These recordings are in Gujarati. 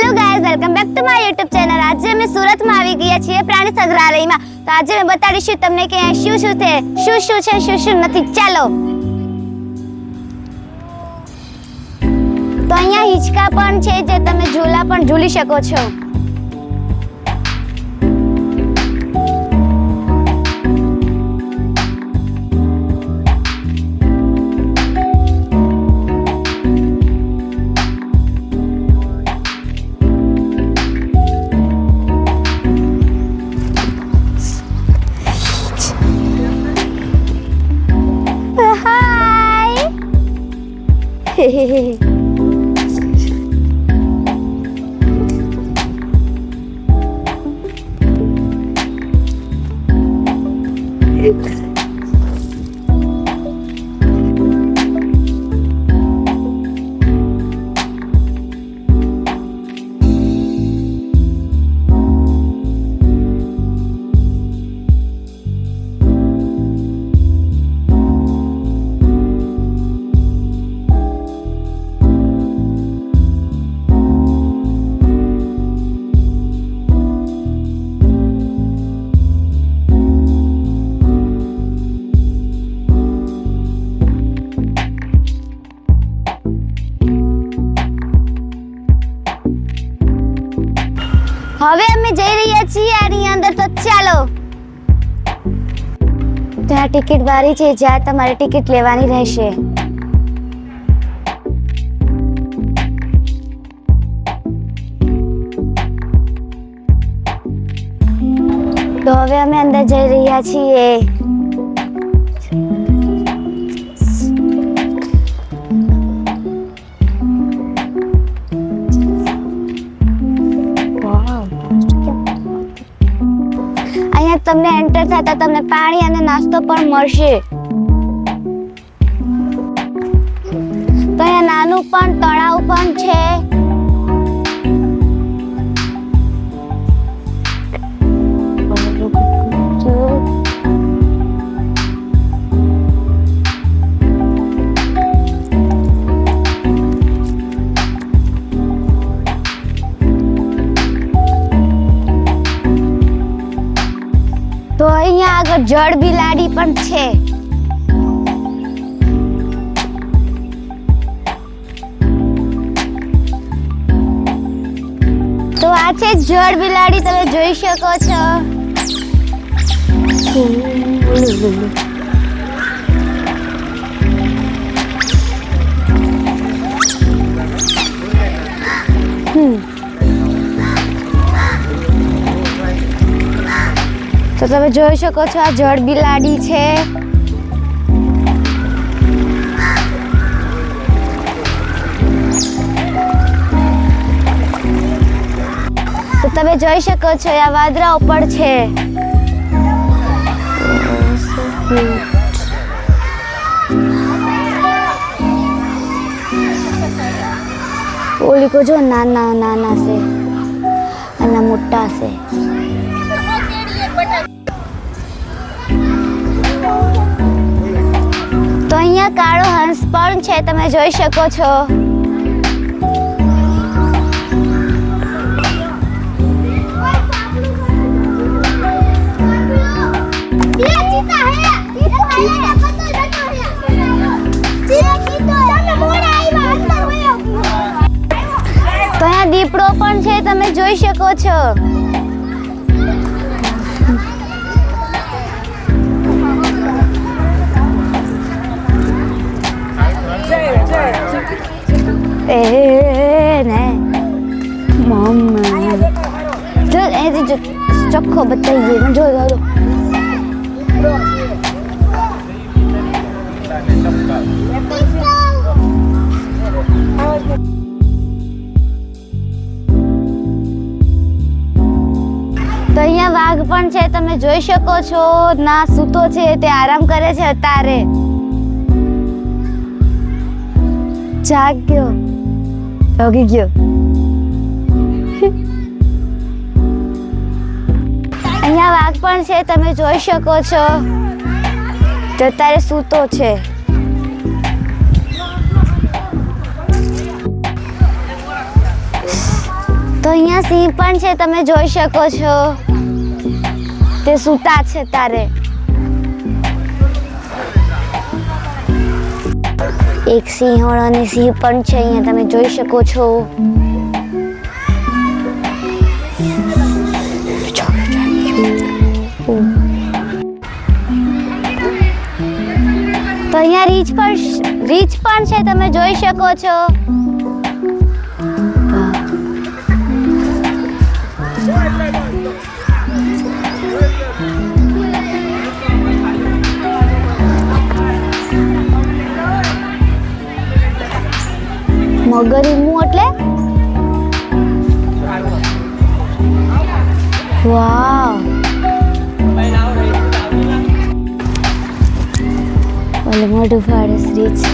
Hello guys, welcome back to my YouTube channel. આજે અમે સુરતમાં આવી ગયા છીએ પ્રાણી સંગ્રહાલયમાં। તો આજે મેં બતાડીશું તમને કે શું શું છે, શું નથી। ચાલો। તો અહીંયા હિંચકા પણ છે જે તમે ઝૂલા પણ ઝૂલી શકો છો। હવે અમે જઈ રહ્યા છીએ આની અંદર। તો ચાલો। ત્યાં ટિકિટ બારી છે જ્યાં તમારે ટિકિટ લેવાની રહેશે। તો હવે અમે અંદર જઈ રહ્યા છીએ। તમને એન્ટર થતા તમને પાણી અને નાસ્તો પણ મળશે। તો અહીંયા નાનું પણ તળાવ પણ છે। તો અહીંયા આગળ જળ બિલાડી પણ છે। તો આ છે જળ બિલાડી, તમે જોઈ શકો છો। તો તમે જોઈ શકો છો આ જળ બિલાડી છે। તો તમે જોઈ શકો છો આ વાદળાઓ પણ છે। ઓલી કો જો નાના નાના છે અને મોટા છે। તો અહીંયા કાળો હંસ પણ છે, તમે જોઈ શકો છો। તો અહીંયા દીપડો પણ છે, તમે જોઈ શકો છો। ચોખ્ખો બતાવીએ જો તો અહીંયા વાઘ પણ છે, તમે જોઈ શકો છો। ના સૂતો છે, તે આરામ કરે છે અત્યારે। જાગ્યો, જાગી ગયો। અહીંયા વાઘ પણ છે, તમે જોઈ શકો છો। તો અત્યારે સૂતો છે। તો અહીંયા સિંહ પણ છે, તમે જોઈ શકો છો. તે સૂતા છે તારે. એક સિંહણ અને સિંહ પણ છે અહીંયા, તમે જોઈ શકો છો. તો અહીંયા રીંછ પણ છે, તમે જોઈ શકો છો. મગરીનું એટલે વાવ, ઓલે મોઢું ફાડે રીંછ.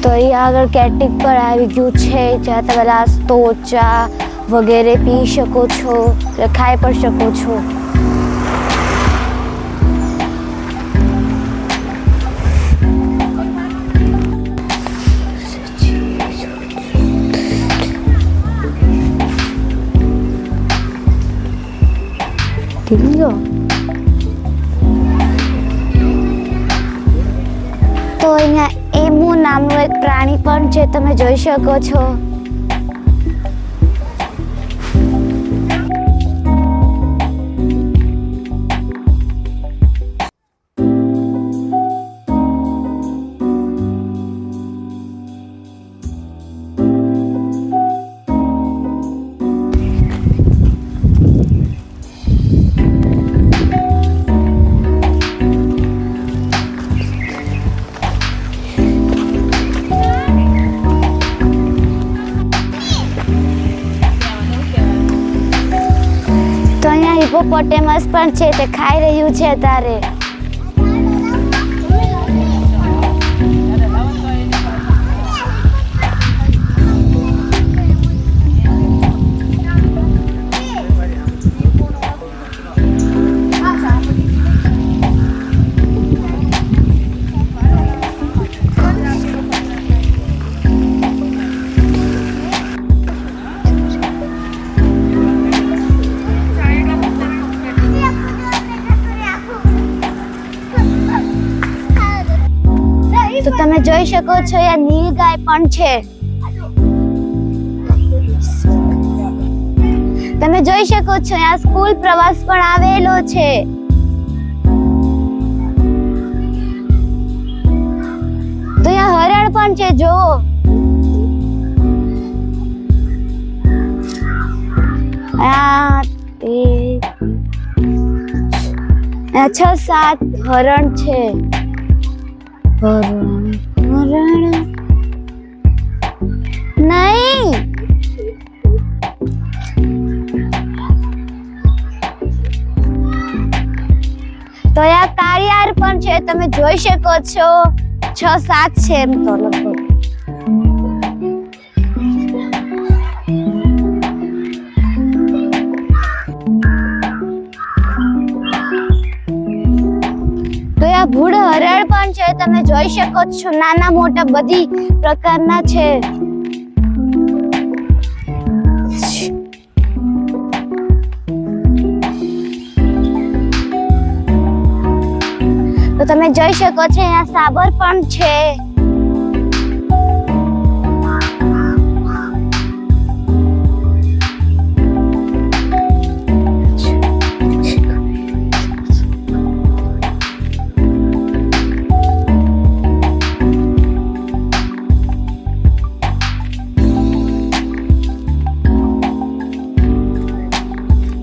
તો અહીંયા આગળ કેટિક પર આવી ગયું છે, જ્યાં તમે નાસ્તો ચા વગેરે પી શકો છો, ખાઈ પણ શકો છો. તો અહીંયા એમુ નામનું એક પ્રાણી પણ છે, તમે જોઈ શકો છો. હિપોપોટેમસ પણ છે, તે ખાઈ રહ્યું છે તારે. તો તમે જોઈ શકો છો આ નીલગાય પણ છે. તમે જોઈ શકો છો આ સ્કૂલ પ્રવાસ પણ આવેલો છે. તો અહીંયા હરણ પણ છે, જોવો. આ 6-7 હરણ છે. હરણ નહીં, તો આ કાળિયાર પણ છે, તમે જોઈ શકો છો. 6-7 છે એમ તો લગભગ. ભૂડ હરણ પણ છે, તમે જોઈ શકો છો. નાના મોટા બધી પ્રકારના છે. તો તમે જોઈ શકો છો અહીંયા સાબર પણ છે.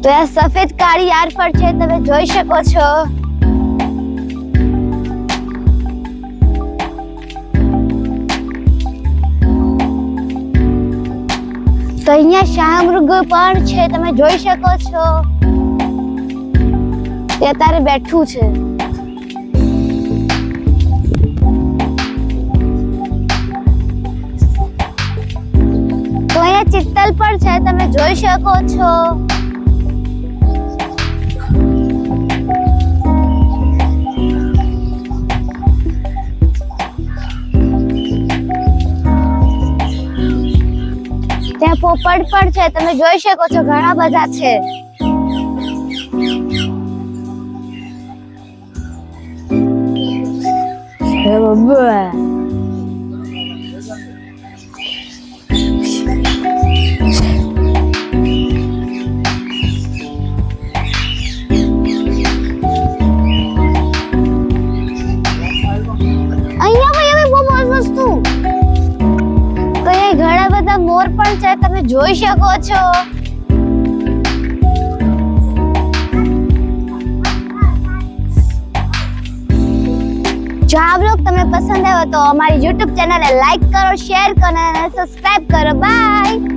તો આ સફેદ કાળિયાર પર છે, તમે જોઈ શકો છો. તો અહીંયા શાહમૃગ પણ છે, તમે જોઈ શકો છો. તે અત્યારે બેઠું છે. તો અહીંયા ચિત્તલ પણ છે, તમે જોઈ શકો છો. પોપટ પણ છે, તમે જોઈ શકો છો ઘણા બધા છે. ઘણા બધા મોર પણ છે, તમે જોઈ શકો છો. જો આ બ્લોગ તમને પસંદ આવ્યો તો અમારી YouTube ચેનલને લાઈક કરો, શેર કરો અને સબસ્ક્રાઇબ કરો. બાય.